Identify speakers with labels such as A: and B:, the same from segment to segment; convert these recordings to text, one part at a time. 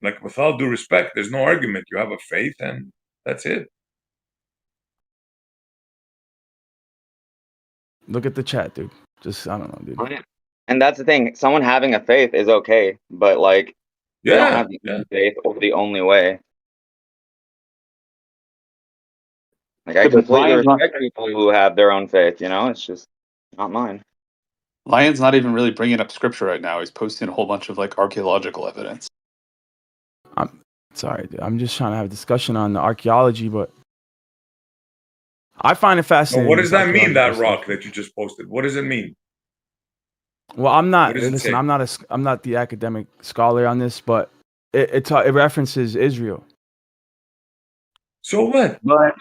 A: Like, with all due respect, there's no argument. You have a faith, and that's it.
B: Look at the chat, dude. Just I don't know, dude.
C: And that's the thing. Someone having a faith is okay, but like, they don't have the faith or the only way. Like, I completely respect people who have their own faith. You know, it's just not mine.
D: Lion's not even really bringing up scripture right now. He's posting a whole bunch of like archaeological evidence.
B: I'm sorry, dude. I'm just trying to have a discussion on the archaeology, but I find it fascinating.
A: What does that mean? That rock that you just posted. What does it mean?
B: Well, I'm not. Listen, I'm not the academic scholar on this, but it references Israel.
A: So what?
C: But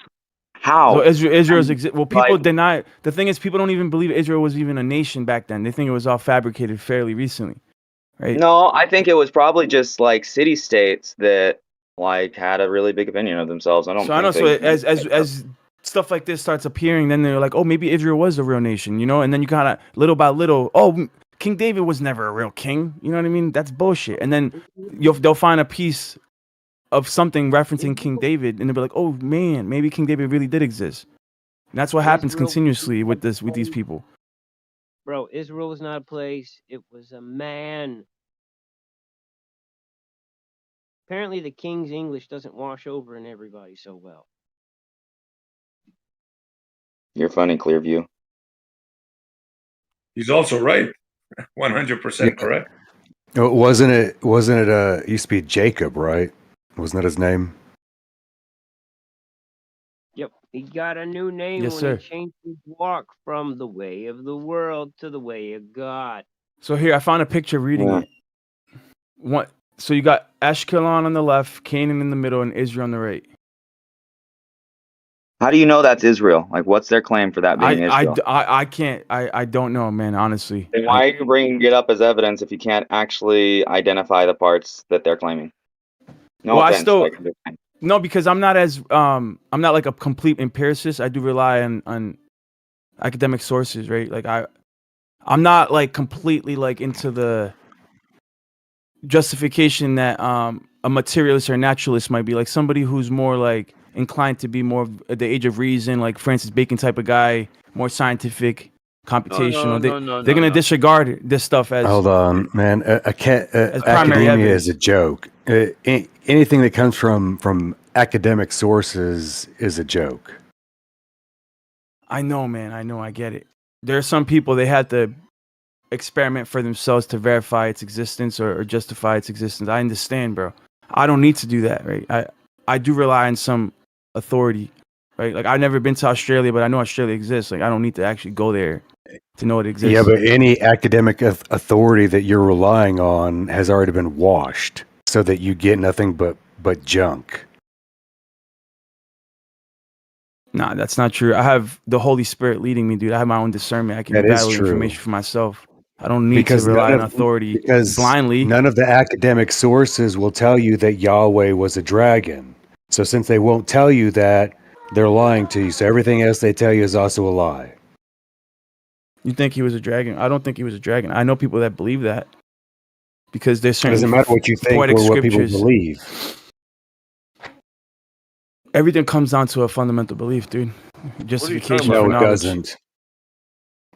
C: how?
B: So Israel's exist. Well, people deny. The thing is, people don't even believe Israel was even a nation back then. They think it was all fabricated fairly recently, right?
C: No, I think it was probably just like city states that like had a really big opinion of themselves. I don't.
B: So I know. So as stuff like this starts appearing, then they're like, oh, maybe Israel was a real nation, you know? And then you kind of little by little, oh, King David was never a real king. You know what I mean? That's bullshit. And then they'll find a piece of something referencing King David, and they'll be like, "Oh man, maybe King David really did exist." And that's what happens continuously with these people.
E: Bro, Israel was not a place; it was a man. Apparently, the King's English doesn't wash over in everybody so well.
C: You're funny, Clearview.
A: He's also right. 100% correct.
F: Wasn't it? It used to be Jacob, right? Wasn't that his name?
E: Yep, he got a new name
B: yes,
E: when
B: sir.
E: he changed his walk from the way of the world to the way of God.
B: So here, I found a picture reading it. So you got Ashkelon on the left, Canaan in the middle, and Israel on the right.
C: How do you know that's Israel? Like, what's their claim for that being Israel?
B: I can't. I don't know, man. Honestly.
C: Then why are you bringing it up as evidence if you can't actually identify the parts that they're claiming? No offense.
B: No, because I'm not like a complete empiricist. I do rely on academic sources, right? Like I'm not like completely like into the justification that a materialist or naturalist might be, like somebody who's more like inclined to be more of the age of reason, like Francis Bacon type of guy, more scientific, computational. They're gonna disregard this stuff as.
F: Hold on, man. Academia is a joke. Anything that comes from academic sources is a joke.
B: I know, man. I know. I get it. There are some people, they had to experiment for themselves to verify its existence or justify its existence. I understand, bro. I don't need to do that, right? I do rely on some authority, right? Like, I've never been to Australia, but I know Australia exists. Like, I don't need to actually go there to know it exists.
F: Yeah, but any academic authority that you're relying on has already been washed, so that you get nothing but junk.
B: Nah, that's not true. I have the Holy Spirit leading me, dude. I have my own discernment. I can evaluate information for myself. I don't need to rely on authority blindly.
F: None of the academic sources will tell you that Yahweh was a dragon. So since they won't tell you that, they're lying to you. So everything else they tell you is also a lie.
B: You think he was a dragon? I don't think he was a dragon. I know people that believe that because there's certain.
F: It doesn't matter what you think or what people believe.
B: Everything comes down to a fundamental belief, dude. Justification.
F: No, it doesn't.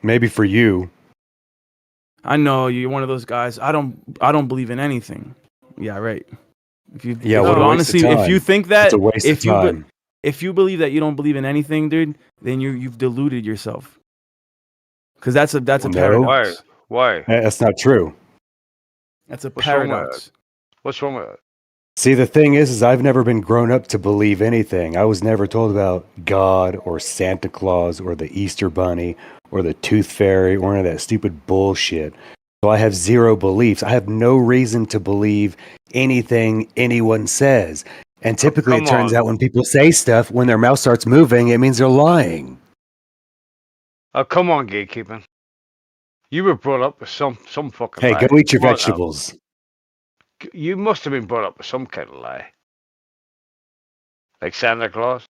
F: Maybe for you.
B: I know you're one of those guys. I don't believe in anything. Yeah, right. If you honestly, if you think that,
F: it's a waste of time.
B: If you believe that you don't believe in anything, dude, then you've deluded yourself. Because that's a paradox.
G: Why?
F: That's not true.
B: That's a paradox.
G: What's wrong with it?
F: See, the thing is I've never been grown up to believe anything. I was never told about God or Santa Claus or the Easter Bunny or the Tooth Fairy or any of that stupid bullshit. So I have zero beliefs. I have no reason to believe anything anyone says. And typically it turns out when people say stuff, when their mouth starts moving, it means they're lying.
G: Oh, come on, gatekeeping. You were brought up with some fucking lie.
F: Hey, go eat your vegetables.
G: You must have been brought up with some kind of lie. Like Santa Claus?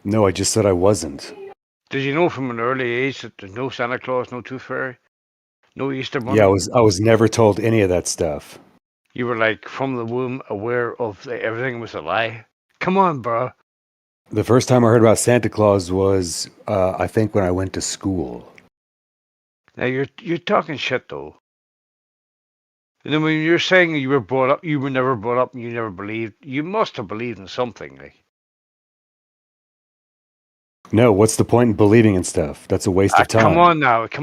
F: No, I just said I wasn't.
G: Did you know from an early age that there's no Santa Claus, no Tooth Fairy, no Easter Bunny?
F: Yeah, I was never told any of that stuff.
G: You were like from the womb aware of everything was a lie. Come on, bro.
F: The first time I heard about Santa Claus was, I think, when I went to school.
G: Now you're talking shit though. And then when you're saying you were brought up, you were never brought up, and you never believed. You must have believed in something, like.
F: No, what's the point in believing in stuff? That's a waste of time.
G: Come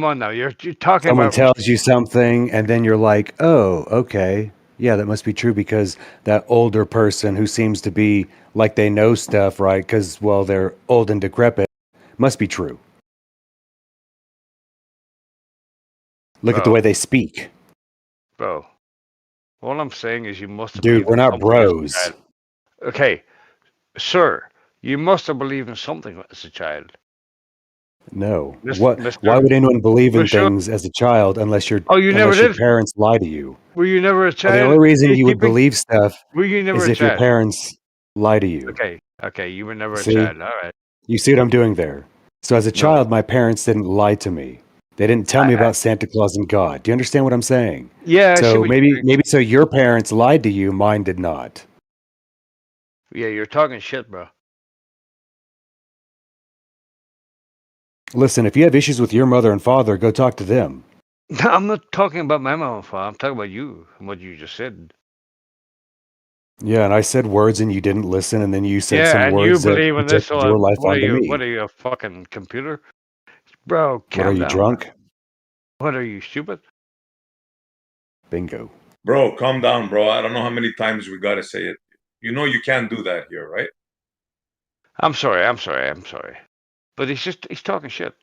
G: on now. You're talking
F: Someone
G: about.
F: tells you something, and then you're like, oh, okay. Yeah, that must be true because that older person who seems to be like they know stuff, right? Because, well, they're old and decrepit, must be true. Look at the
G: Bro.
F: way they speak.
G: Bro, all I'm saying is you must have.
F: Dude,
G: believed
F: we're
G: in
F: not
G: something as a
F: bros.
G: child. Okay, sir, you must have believed in something as a child.
F: No.
G: Mr.
F: Why would anyone believe in
G: Mr.
F: things as a child unless
G: Oh, you never
F: unless your
G: did?
F: parents lie to you?
G: Were you never a
F: Well,
G: child?
F: the only reason you would
G: Gatekeeping?
F: believe stuff
G: Were you never
F: is
G: a
F: if your
G: child?
F: parents lie to you.
G: Okay, you were never a
F: See?
G: child. All right.
F: You see what I'm doing there? So as a
G: No.
F: child, my parents didn't lie to me. They didn't tell me about Santa Claus and God. Do you understand what I'm saying?
G: Yeah, I see
F: So
G: what
F: maybe so your parents lied to you, mine did not.
G: Yeah, you're talking shit, bro.
F: Listen, if you have issues with your mother and father, go talk to them.
G: I'm not talking about my mom and father. I'm talking about you and what you just said.
F: Yeah, and I said words and you didn't listen, and then you said
G: Yeah,
F: some
G: and you
F: words that
G: believe in this?
F: projected your life
G: What are
F: onto
G: you?
F: me.
G: What are you, a fucking computer, bro?
F: What,
G: Calm
F: are you
G: down.
F: drunk?
G: What are you, stupid?
F: Bingo.
A: Bro, calm down, bro. I don't know how many times we gotta say it. You know you can't do that here, right?
G: I'm sorry. But he's talking shit.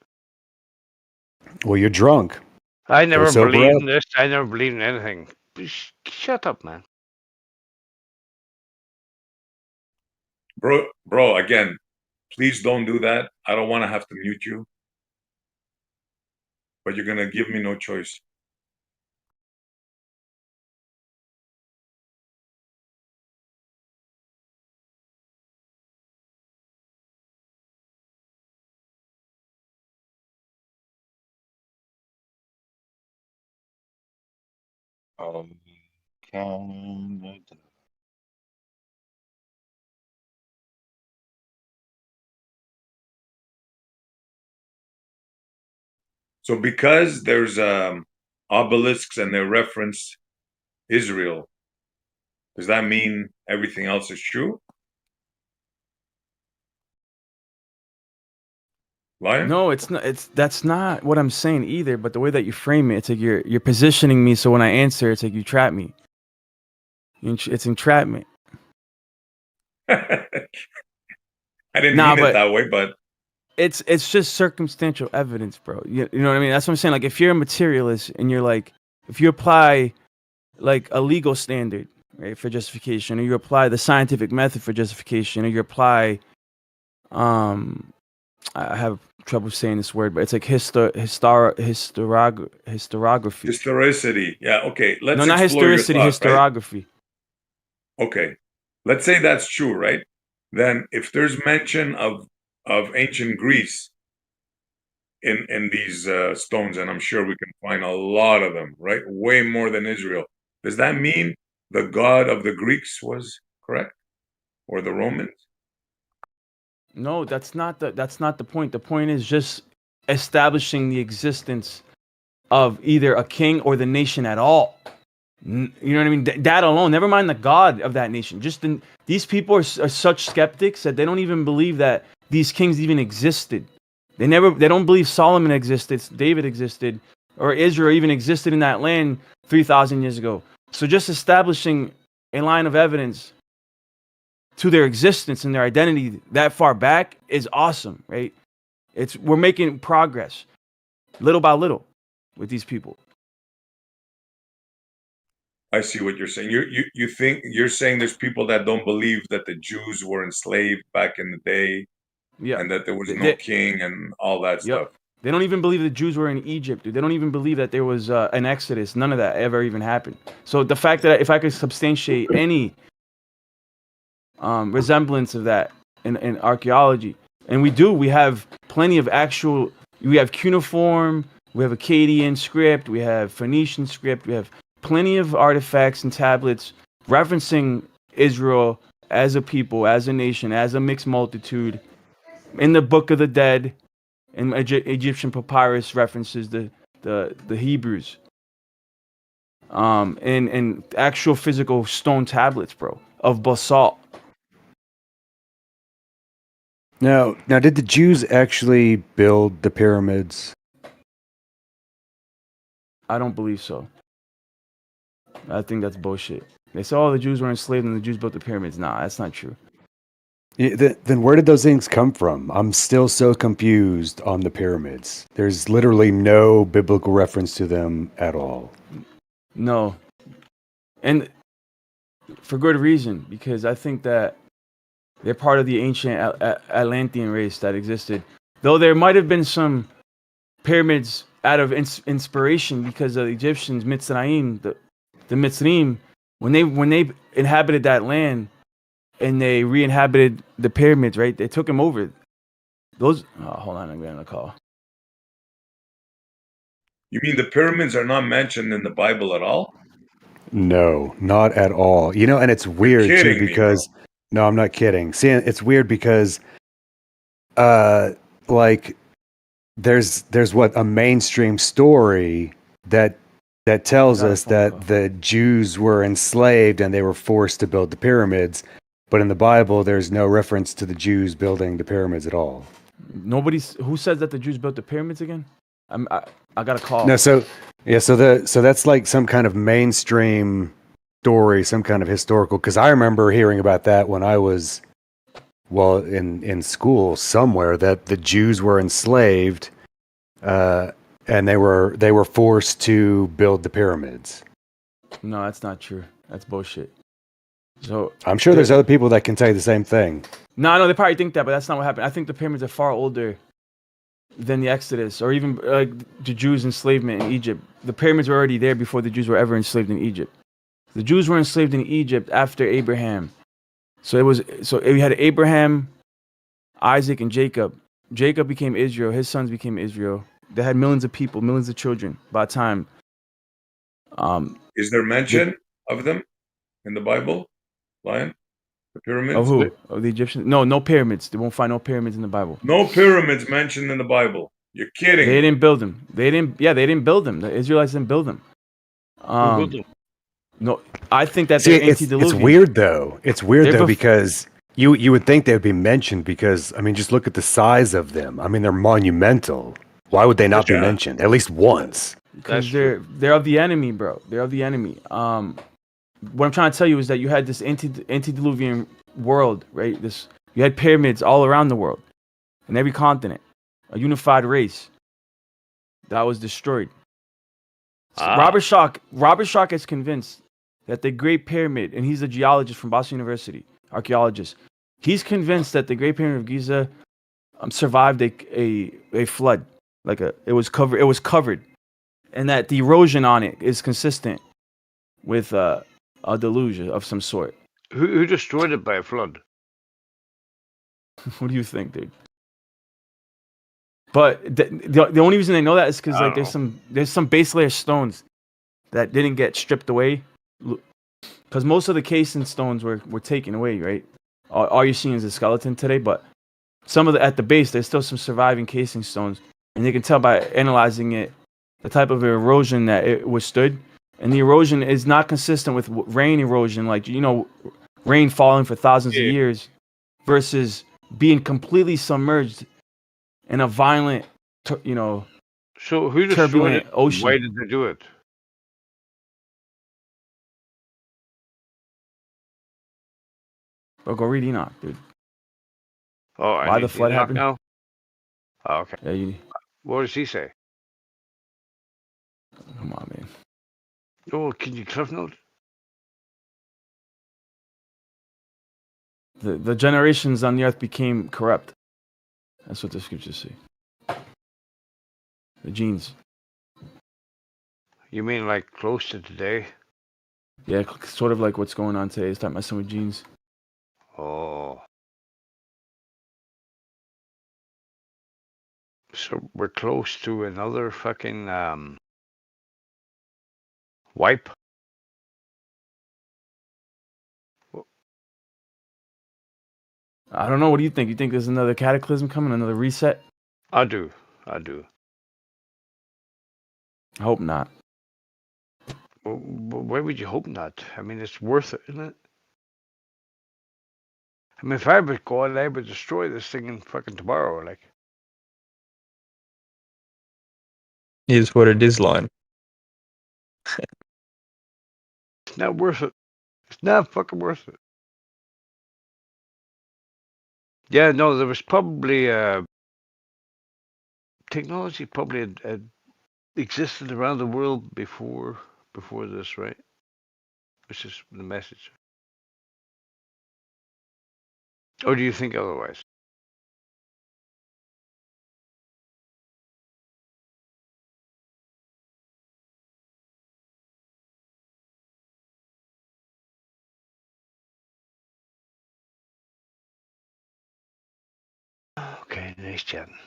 F: Well, you're drunk.
G: I never
F: sober
G: believed
F: up.
G: in this. I never believed in anything. Shut up, man.
A: Bro, again, please don't do that. I don't want to have to mute you. But you're gonna give me no choice.
H: Canada.
A: So because there's obelisks and they reference Israel, does that mean everything else is true? Lion?
B: No, it's not. That's not what I'm saying either. But the way that you frame it, it's like you're positioning me. So when I answer, it's like you trap me. It's entrapment.
A: I didn't
B: Nah,
A: mean it
B: but-
A: that way, but
B: It's just circumstantial evidence, bro. You know what I mean? That's what I'm saying. Like if you're a materialist and you're like, if you apply like a legal standard, right, for justification, or you apply the scientific method for justification, or you apply, I have trouble saying this word, but it's like historiography.
A: historicity. Yeah, okay. Let's
B: No, not
A: explore your
B: historicity,
A: thought, right?
B: historiography.
A: Okay. Let's say that's true, right? Then if there's mention of ancient Greece in these stones, and I'm sure we can find a lot of them, right? Way more than Israel. Does that mean the god of the Greeks was correct? Or the Romans?
B: No, that's not the point. The point is just establishing the existence of either a king or the nation at all. You know what I mean? That alone, never mind the god of that nation. Just these people are such skeptics that they don't even believe that these kings even existed. They don't believe Solomon existed, David existed, or Israel even existed in that land 3,000 years ago. So just establishing a line of evidence to their existence and their identity that far back is awesome, right? We're making progress little by little with these people.
A: I see what you're saying. You think you're saying there's people that don't believe that the Jews were enslaved back in the day,
B: Yeah.
A: and that there was no king and all that stuff.
B: They don't even believe the Jews were in Egypt, dude. They don't even believe that there was an Exodus. None of that ever even happened. So the fact that if I could substantiate any resemblance of that in archaeology, and we have plenty of we have cuneiform, we have Akkadian script, we have Phoenician script, we have plenty of artifacts and tablets referencing Israel as a people, as a nation, as a mixed multitude. In the Book of the Dead, in Egyptian papyrus references the Hebrews. And actual physical stone tablets, bro, of basalt.
F: Now, did the Jews actually build the pyramids?
B: I don't believe so. I think that's bullshit. They say, oh, the Jews were enslaved and the Jews built the pyramids. Nah, that's not true.
F: Then where did those things come from? I'm still so confused on the pyramids. There's literally no biblical reference to them at all.
B: No. And for good reason, because I think that they're part of the ancient Atlantean race that existed. Though there might have been some pyramids out of inspiration because of the Egyptians, Mitzrayim, the Mitzrayim, when they inhabited that land and they re-inhabited the pyramids, right? They took them over. Those. Oh, hold on, I'm getting a call.
A: You mean the pyramids are not mentioned in the Bible at all?
F: No, not at all. You know, and it's weird too
A: kidding me,
F: because no, I'm not kidding. See, it's weird because like there's what a mainstream story that tells us that the Jews were enslaved and they were forced to build the pyramids, but in the Bible there's no reference to the Jews building the pyramids at all.
B: Who says that the Jews built the pyramids again? I got a call.
F: No, so that's like some kind of mainstream story, some kind of historical. Because I remember hearing about that when I was, well, in school somewhere, that the Jews were enslaved, and they were forced to build the pyramids.
B: No, that's not true. That's bullshit. So
F: I'm sure there's other people that can tell you the same thing.
B: No, they probably think that, but that's not what happened. I think the pyramids are far older than the Exodus, or even the Jews' enslavement in Egypt. The pyramids were already there before the Jews were ever enslaved in Egypt. The Jews were enslaved in Egypt after Abraham. So we had Abraham, Isaac, and Jacob. Jacob became Israel. His sons became Israel. They had millions of people, millions of children by the time.
A: Is there mention of them in the Bible, Lion? The pyramids?
B: Of who? Of the Egyptians? No pyramids. They won't find no pyramids in the Bible.
A: No pyramids mentioned in the Bible. You're kidding.
B: They didn't build them. They didn't build them. The Israelites didn't build them. No, I think that they're antediluvian.
F: It's weird though. It's weird though because you would think they would be mentioned because I mean just look at the size of them. I mean they're monumental. Why would they not be mentioned at least once?
B: Because they're of the enemy, bro. They're of the enemy. What I'm trying to tell you is that you had this antediluvian world, right? You had pyramids all around the world, in every continent, a unified race that was destroyed. Robert Schock is convinced that the Great Pyramid, and he's a geologist from Boston University, archaeologist. He's convinced that the Great Pyramid of Giza survived a flood, it was covered, and that the erosion on it is consistent with a deluge of some sort.
G: Who destroyed it by a flood?
B: What do you think, dude? But the only reason they know that is because there's some base layer stones that didn't get stripped away, because most of the casing stones were taken away, right? All you're seeing is a skeleton today, but some of at the base there's still some surviving casing stones, and you can tell by analyzing it the type of erosion that it withstood. And the erosion is not consistent with rain erosion, rain falling for thousands of years versus being completely submerged in a violent,
G: So who destroyed
B: turbulent
G: it?
B: ocean.
G: Why did they do it?
B: Bro, go read Enoch, dude.
G: Oh,
B: Why the flood happened?
G: Now? Oh, okay.
B: Yeah,
G: What does he say?
B: come on, man.
G: Oh, can you cliff note?
B: The generations on the earth became corrupt. That's what the scriptures say. The genes.
G: You mean like close to today?
B: Yeah, sort of like what's going on today. Start messing with genes.
G: Oh. So we're close to another fucking wipe.
B: I don't know. What do you think? You think there's another cataclysm coming, another reset?
G: I do. I do.
B: I hope not.
G: Well, why would you hope not? I mean, it's worth it, isn't it? I mean, if I was God, I would destroy this thing in fucking tomorrow. Like,
H: Is what it is line.
G: it's not worth it. It's not fucking worth it. Yeah, no, there was probably technology probably had existed around the world before this, right? Which is the message. Or do you think otherwise? Okay, nice chatting.